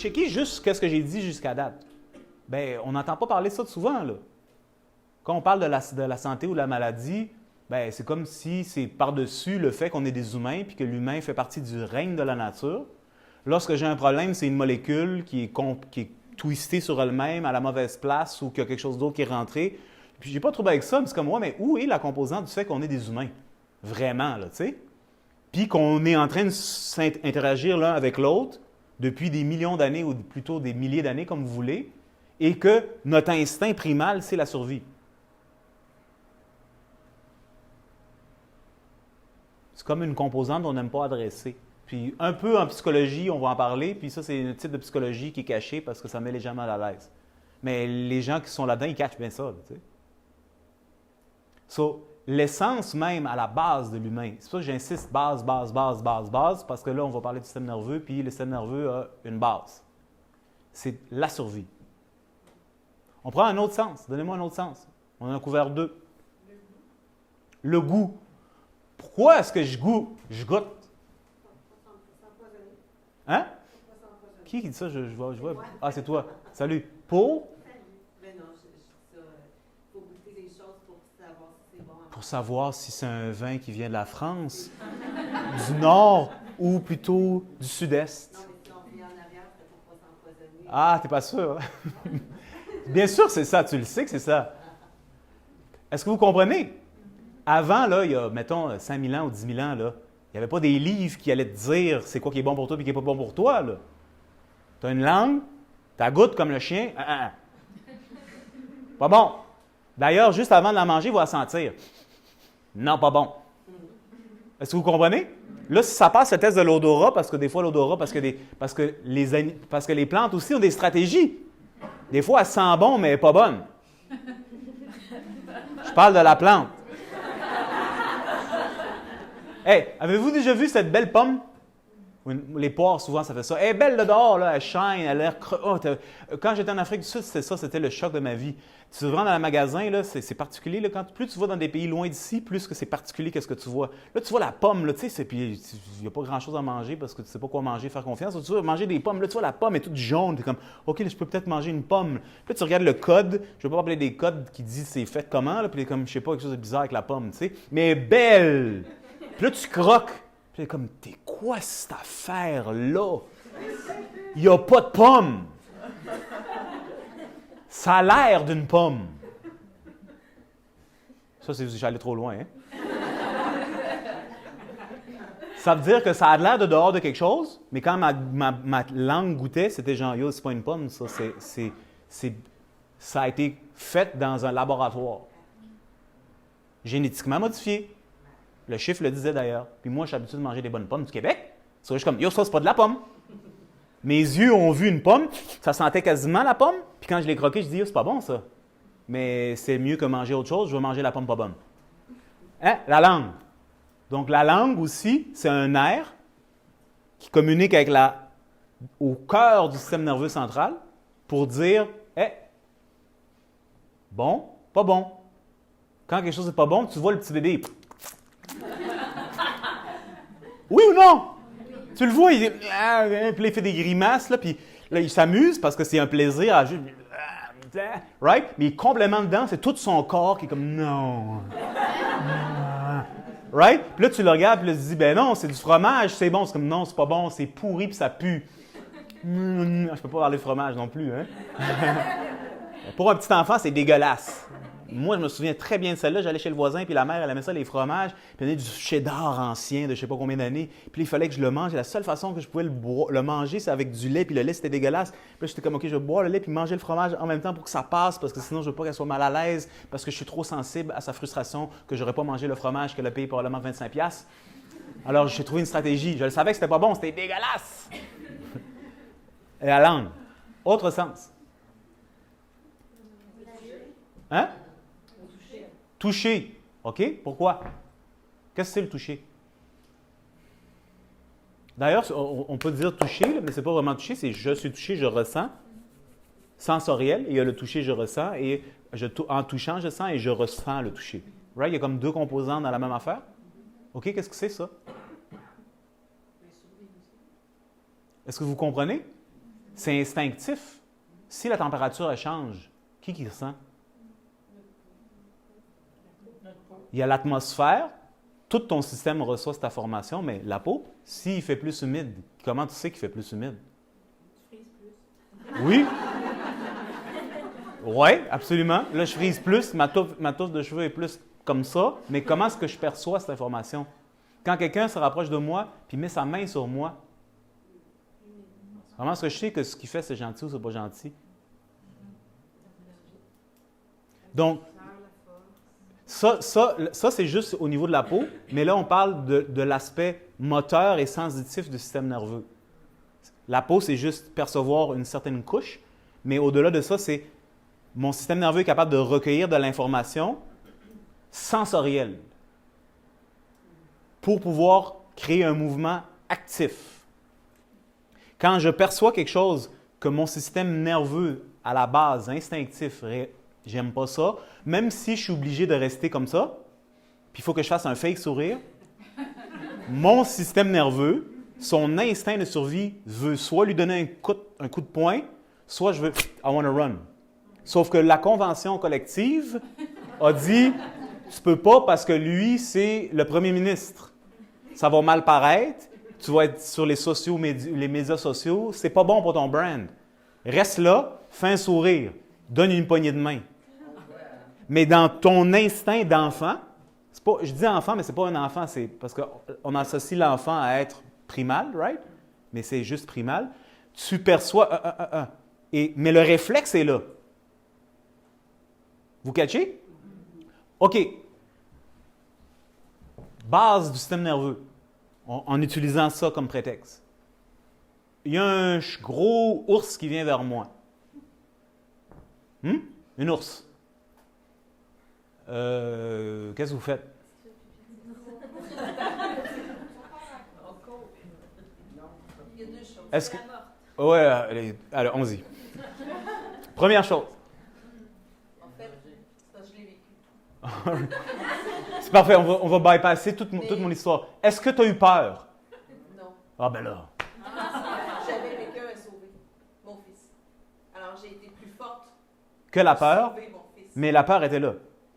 checkez juste ce que j'ai dit jusqu'à date. Bien, on n'entend pas parler de ça souvent, là. Quand on parle de la santé ou de la maladie, bien, c'est comme si c'est par-dessus le fait qu'on est des humains puis que l'humain fait partie du règne de la nature. Lorsque j'ai un problème, c'est une molécule qui est twistée sur elle-même à la mauvaise place ou qu'il y a quelque chose d'autre qui est rentré. Puis j'ai pas de trouble avec ça, mais c'est comme moi, mais où est la composante du fait qu'on est des humains? Vraiment, là, tu sais? Puis qu'on est en train de s'interagir l'un avec l'autre depuis des millions d'années ou plutôt des milliers d'années, comme vous voulez, et que notre instinct primal, c'est la survie. C'est comme une composante qu'on n'aime pas adresser. Puis un peu en psychologie, on va en parler, puis ça, c'est un type de psychologie qui est caché parce que ça met les gens mal à l'aise. Mais les gens qui sont là-dedans, ils cachent bien ça, tu sais. So, l'essence même à la base de l'humain, c'est pour ça que j'insiste base, parce que là, on va parler du système nerveux, puis le système nerveux a une base. C'est la survie. On prend un autre sens. Donnez-moi un autre sens. On en a couvert 2. Le goût. Pourquoi est-ce que je goûte? Hein? Qui dit ça? Je vois. Ah, c'est toi. Salut. Pour? Pour savoir si c'est un vin qui vient de la France, du nord ou plutôt du sud-est. Ah, t'es pas sûr? Bien sûr, c'est ça. Tu le sais que c'est ça. Est-ce que vous comprenez? Avant, là, il y a, mettons, 5000 ans ou 10 000 ans, là, il n'y avait pas des livres qui allaient te dire c'est quoi qui est bon pour toi et qui n'est pas bon pour toi. Tu as une langue, tu la goûtes comme le chien. Pas bon. D'ailleurs, juste avant de la manger, il va la sentir. Non, pas bon. Est-ce que vous comprenez? Là, si ça passe le test de l'odorat, parce que des fois, l'odorat, parce que les plantes aussi ont des stratégies. Des fois, elle sent bon, mais elle n'est pas bonne. Je parle de la plante. Hey, avez-vous déjà vu cette belle pomme? Les poires, souvent, ça fait ça. Elle est belle là dehors, là, elle shine, elle a l'air quand j'étais en Afrique du Sud, c'était le choc de ma vie. Tu vas dans un magasin, là, c'est particulier. Là, plus tu vas dans des pays loin d'ici, plus que c'est particulier qu'est-ce que tu vois. Là, tu vois la pomme, là, tu sais, puis il n'y a pas grand-chose à manger parce que tu ne sais pas quoi manger, faire confiance. Là, tu vas manger des pommes, là, tu vois la pomme est toute jaune. Tu es comme, OK, là, je peux peut-être manger une pomme. Puis là, tu regardes le code. Je ne vais pas appeler des codes qui disent c'est fait comment, là, puis comme, je sais pas, quelque chose de bizarre avec la pomme, tu sais. Mais elle est belle. Puis là, tu croques. Puis là, comme, t'es quoi cette affaire-là? Il n'y a pas de pomme. Ça a l'air d'une pomme. Ça, c'est j'allais trop loin, hein? Ça veut dire que ça a l'air de dehors de quelque chose, mais quand ma langue goûtait, c'était genre, yo, c'est pas une pomme, ça. Ça a été fait dans un laboratoire. Génétiquement modifié. Le chiffre le disait d'ailleurs. Puis moi, je suis habitué de manger des bonnes pommes du Québec. Je suis comme, yo, ça, c'est pas de la pomme. Mes yeux ont vu une pomme, ça sentait quasiment la pomme. Puis quand je l'ai croqué, je dis, yo, c'est pas bon, ça. Mais c'est mieux que manger autre chose, je vais manger la pomme pas bonne. Hein? La langue. Donc, la langue aussi, c'est un nerf qui communique avec au cœur du système nerveux central pour dire, bon, pas bon. Quand quelque chose n'est pas bon, tu vois le petit bébé. Oui ou non? Tu le vois, puis là, il fait des grimaces, là, puis là, il s'amuse parce que c'est un plaisir à juste... Right? Mais il est complètement dedans, c'est tout son corps qui est comme non. Right? Puis là, tu le regardes, puis là, tu te dis, ben non, c'est du fromage, c'est bon. C'est comme non, c'est pas bon, c'est pourri, puis ça pue. Je peux pas parler de fromage non plus, hein? Pour un petit enfant, c'est dégueulasse. Moi, je me souviens très bien de celle-là. J'allais chez le voisin, puis la mère, elle aimait ça, les fromages. Puis elle avait du cheddar ancien de je ne sais pas combien d'années. Puis il fallait que je le mange. Et la seule façon que je pouvais le manger, c'est avec du lait. Puis le lait, c'était dégueulasse. Puis là, j'étais comme, OK, je vais boire le lait puis manger le fromage en même temps pour que ça passe. Parce que sinon, je ne veux pas qu'elle soit mal à l'aise. Parce que je suis trop sensible à sa frustration que je n'aurais pas mangé le fromage qu'elle a payé probablement 25$. Alors, j'ai trouvé une stratégie. Je le savais que c'était pas bon. C'était dégueulasse. Et la langue. Autre sens. Hein? Toucher. OK? Pourquoi? Qu'est-ce que c'est le toucher? D'ailleurs, on peut dire toucher, mais ce n'est pas vraiment toucher, c'est je suis touché, je ressens. Sensoriel, et il y a le toucher, je ressens, et en touchant, je sens et je ressens le toucher. Right? Il y a comme deux composants dans la même affaire. OK? Qu'est-ce que c'est ça? Est-ce que vous comprenez? C'est instinctif. Si la température elle change, qui ressent? Il y a l'atmosphère, tout ton système reçoit cette information, mais la peau, s'il fait plus humide, comment tu sais qu'il fait plus humide? Tu frises plus. Oui. Oui, absolument. Là, je frise plus, ma touffe de cheveux est plus comme ça, mais comment est-ce que je perçois cette information? Quand quelqu'un se rapproche de moi puis met sa main sur moi, comment est-ce que je sais que ce qu'il fait, c'est gentil ou c'est pas gentil? Donc, ça c'est juste au niveau de la peau, mais là, on parle de l'aspect moteur et sensitif du système nerveux. La peau, c'est juste percevoir une certaine couche, mais au-delà de ça, c'est mon système nerveux est capable de recueillir de l'information sensorielle pour pouvoir créer un mouvement actif. Quand je perçois quelque chose que mon système nerveux, à la base, instinctif, j'aime pas ça, même si je suis obligé de rester comme ça, puis il faut que je fasse un fake sourire, mon système nerveux, son instinct de survie veut soit lui donner un coup de poing, soit je veux « I want to run ». Sauf que la convention collective a dit « Tu peux pas parce que lui, c'est le premier ministre. Ça va mal paraître, tu vas être sur les médias sociaux, c'est pas bon pour ton brand. Reste là, fais un sourire, donne une poignée de main. » Mais dans ton instinct d'enfant, je dis enfant, mais c'est pas un enfant, c'est parce qu'on associe l'enfant à être primal, right? Mais c'est juste primal. Tu perçois mais le réflexe est là. Vous catchez? OK. Base du système nerveux, en utilisant ça comme prétexte. Il y a un gros ours qui vient vers moi. Une ours. Qu'est-ce que vous faites? Il y a deux choses. Est-ce que... C'est la mort. Ouais, allez, allons-y. Première chose. En fait, ça, je l'ai vécu. C'est parfait, on va bypasser toute mon histoire. Est-ce que tu as eu peur? Non. Ah ben là. J'avais quelqu'un à sauver, mon fils. Alors, j'ai été plus forte Que la pour peur, sauver mon fils. mais la peur était là.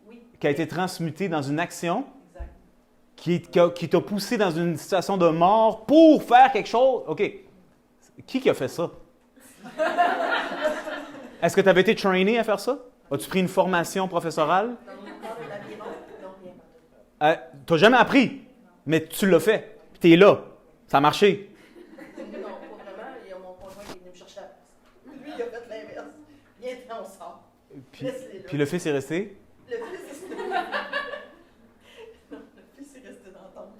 Oui, Qui a été transmutée dans une action exact. qui t'a poussé dans une situation de mort pour faire quelque chose. OK. Qui a fait ça? Est-ce que tu avais été trainé à faire ça? As-tu pris une formation professorale? Dans l'aviron, non, rien. Tu n'as jamais appris, mais tu l'as fait. Puis tu es là. Ça a marché. Non, pas vraiment. Il y a mon conjoint qui est venu me chercher à la place. Lui, il a fait l'inverse. Viens, on sort. Laisse-les là. Puis le fils est resté? Le fils est resté dans la tente.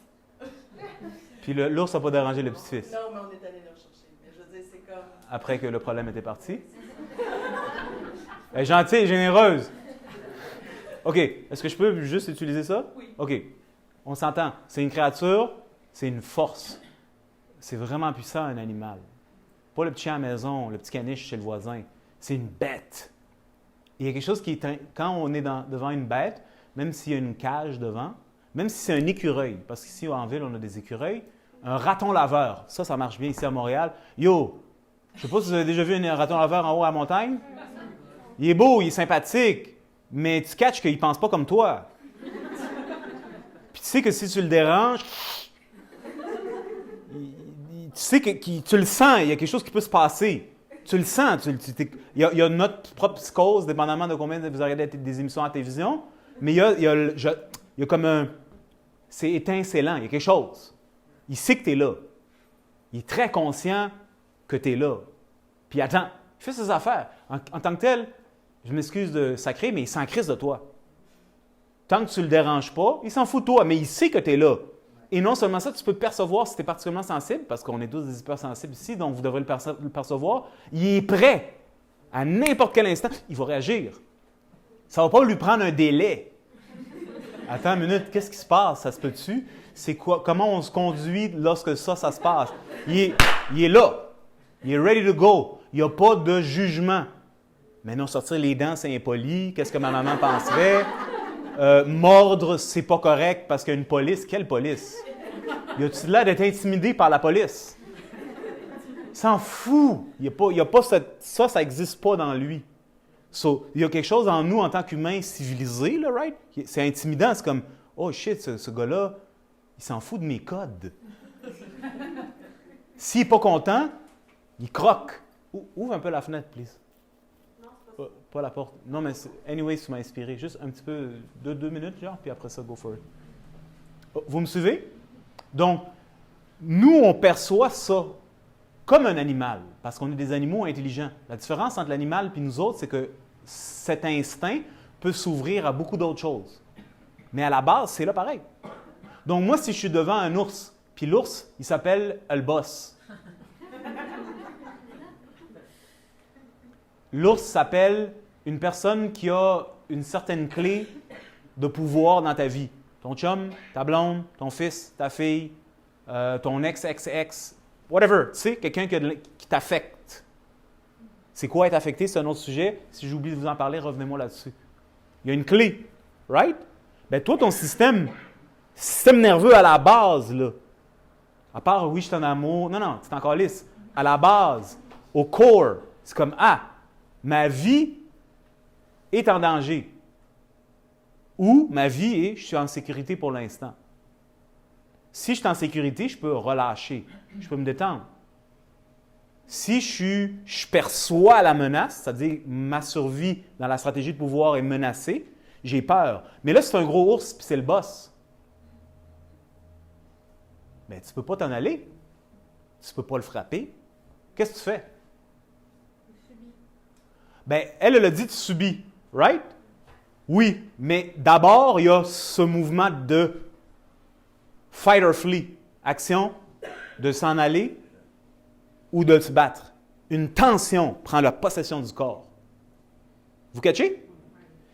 Puis l'ours n'a pas dérangé le petit-fils? Non, mais on est allé le rechercher. Mais je veux dire, c'est comme... Après que le problème était parti? Elle est gentille et généreuse. OK. Est-ce que je peux juste utiliser ça? Oui. OK. On s'entend. C'est une créature, c'est une force. C'est vraiment puissant, un animal. Pas le petit chien à la maison, le petit caniche chez le voisin. C'est une bête. Il y a quelque chose qui est... Quand on est devant une bête, même s'il y a une cage devant, même si c'est un écureuil, parce qu'ici en ville, on a des écureuils, un raton laveur, ça marche bien ici à Montréal. Yo, je ne sais pas si vous avez déjà vu un raton laveur en haut à la montagne. Il est beau, il est sympathique, mais tu catches qu'il ne pense pas comme toi. Puis tu sais que si tu le déranges, tu sais que tu le sens, il y a quelque chose qui peut se passer. Tu le sens. Il y a notre propre psychose, dépendamment de combien vous regardez des émissions à la télévision, mais il y a comme un... C'est étincelant, il y a quelque chose. Il sait que tu es là. Il est très conscient que tu es là. Puis attends, il fait ses affaires. En tant que tel, je m'excuse de sacrer, mais il s'en crisse de toi. Tant que tu ne le déranges pas, il s'en fout de toi, mais il sait que tu es là. Et non seulement ça, tu peux percevoir si tu es particulièrement sensible, parce qu'on est tous des hypersensibles ici, donc vous devrez le percevoir. Il est prêt. À n'importe quel instant, il va réagir. Ça ne va pas lui prendre un délai. Attends une minute, qu'est-ce qui se passe? Ça se peut-tu? C'est quoi? Comment on se conduit lorsque ça se passe? Il est là. Il est ready to go. Il n'y a pas de jugement. Mais non, sortir les dents, c'est impoli. Qu'est-ce que ma maman penserait? Mordre, c'est pas correct parce qu'il y a une police. Quelle police? Y a-tu l'air d'être intimidé par la police? s'en fout. Il y a pas ça n'existe pas dans lui. So, il y a quelque chose en nous en tant qu'humains civilisés, là, right? C'est intimidant. C'est comme, oh shit, ce gars-là, il s'en fout de mes codes. S'il n'est pas content, il croque. Ouvre un peu la fenêtre, please. Non, c'est pas Pas la porte. Non, mais anyway, tu m'as inspiré. Juste un petit peu, 2 minutes, genre, puis après ça, go for it. Vous me suivez? Donc, nous, on perçoit ça comme un animal, parce qu'on est des animaux intelligents. La différence entre l'animal et nous autres, c'est que cet instinct peut s'ouvrir à beaucoup d'autres choses. Mais à la base, c'est là pareil. Donc, moi, si je suis devant un ours, puis l'ours, il s'appelle le boss. L'ours s'appelle une personne qui a une certaine clé de pouvoir dans ta vie. Ton chum, ta blonde, ton fils, ta fille, ton ex, whatever. Tu sais, quelqu'un qui t'affecte. C'est quoi être affecté? C'est un autre sujet. Si j'oublie de vous en parler, revenez-moi là-dessus. Il y a une clé, right? Bien, toi, ton système nerveux à la base, là, à part, oui, je suis en amour. Non, c'est encore lisse. À la base, au core, c'est comme, ma vie est en danger. Ou ma vie est, je suis en sécurité pour l'instant. Si je suis en sécurité, je peux relâcher. Je peux me détendre. Si je perçois la menace, c'est-à-dire ma survie dans la stratégie de pouvoir est menacée, j'ai peur. Mais là, c'est un gros ours puis c'est le boss. Mais tu ne peux pas t'en aller. Tu ne peux pas le frapper. Qu'est-ce que tu fais? Bien, elle a dit tu subis, right? Oui, mais d'abord, il y a ce mouvement de fight or flee, action, de s'en aller ou de se battre. Une tension prend la possession du corps. Vous catchez?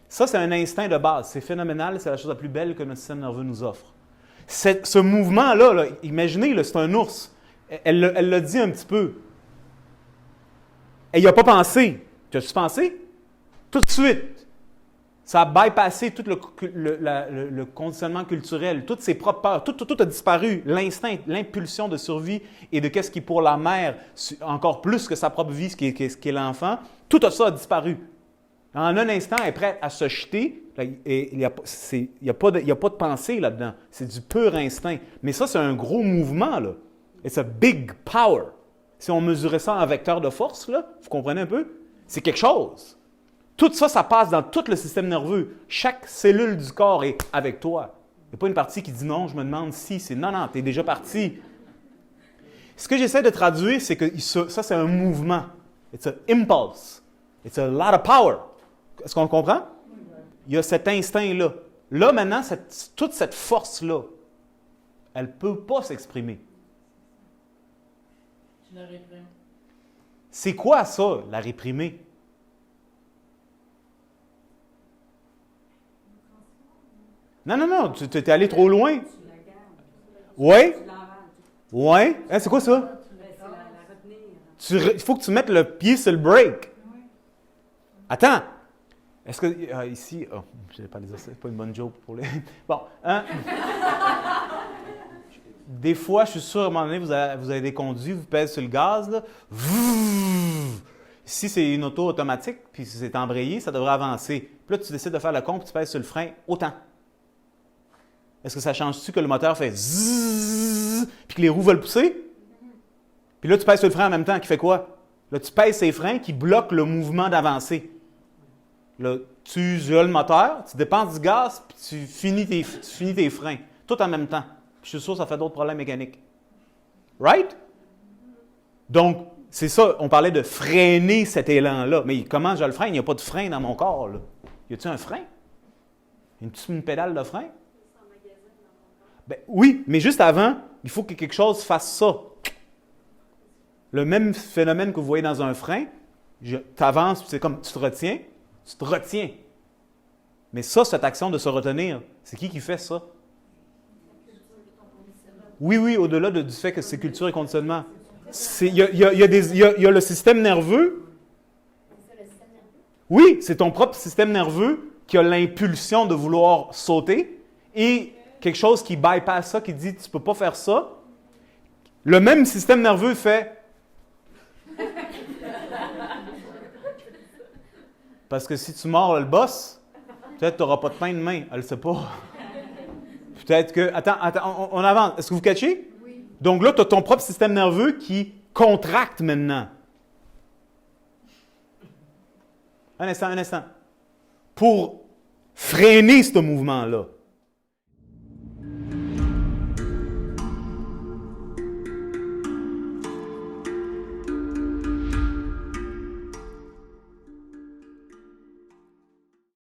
Ça, c'est un instinct de base. C'est phénoménal, c'est la chose la plus belle que notre système nerveux nous offre. Ce mouvement-là, imaginez, c'est un ours. Elle l'a dit un petit peu. Elle n'y a pas pensé. Tu as-tu pensé? Tout de suite. Ça a bypassé tout le conditionnement culturel, toutes ses propres peurs, tout a disparu. L'instinct, l'impulsion de survie et de qu'est-ce qui est pour la mère, encore plus que sa propre vie, ce qui est l'enfant, tout ça a disparu. En un instant, elle est prête à se jeter. Il n'y a pas de pensée là-dedans. C'est du pur instinct. Mais ça, c'est un gros mouvement, là. It's a big power. Si on mesurait ça en vecteur de force, là, vous comprenez un peu? C'est quelque chose. Tout ça, ça passe dans tout le système nerveux. Chaque cellule du corps est avec toi. Il n'y a pas une partie qui dit non, je me demande si. C'est non, tu es déjà parti. Ce que j'essaie de traduire, c'est que ça, c'est un mouvement. It's an impulse. It's a lot of power. Est-ce qu'on le comprend? Il y a cet instinct-là. Là, maintenant, toute cette force-là, elle ne peut pas s'exprimer. Tu la réprimes. C'est quoi ça, la réprimer? Non, tu es allé trop loin. Oui? Oui? C'est quoi ça? Il faut que tu mettes le pied sur le break. Attends. Est-ce que. Ici. Oh, je n'ai pas les c'est pas une bonne joke pour les. Bon. Des fois, je suis sûr, à un moment donné, vous avez des conduits, vous pèsez sur le gaz, là. Si c'est une auto automatique, puis si c'est embrayé, ça devrait avancer. Puis là, tu décides de faire le compte, puis tu pèses sur le frein autant. Est-ce que ça change-tu que le moteur fait zzzz, puis que les roues veulent pousser? Puis là, tu pèses sur le frein en même temps, qui fait quoi? Là, tu pèses ces freins qui bloquent le mouvement d'avancer. Là, tu geles le moteur, tu dépenses du gaz, puis tu finis tes freins, tout en même temps. Puis je suis sûr que ça fait d'autres problèmes mécaniques. Right? Donc, c'est ça, on parlait de freiner cet élan-là. Mais comment je le freine? Il n'y a pas de frein dans mon corps, là. Y a-t-il un frein? Une pédale de frein? Ben, oui, mais juste avant, il faut que quelque chose fasse ça. Le même phénomène que vous voyez dans un frein, tu avances, c'est comme tu te retiens. Mais ça, cette action de se retenir, c'est qui fait ça? Oui, au-delà du fait que c'est culture et conditionnement. Il y a le système nerveux. Oui, c'est ton propre système nerveux qui a l'impulsion de vouloir sauter et quelque chose qui bypasse ça, qui dit tu ne peux pas faire ça. Le même système nerveux fait Parce que si tu mords le boss, peut-être tu n'auras pas de pain demain. Elle ne sait pas. Peut-être que... Attends, on avance. Est-ce que vous catchez? Oui. Donc là, tu as ton propre système nerveux qui contracte maintenant. Un instant. Pour freiner ce mouvement-là.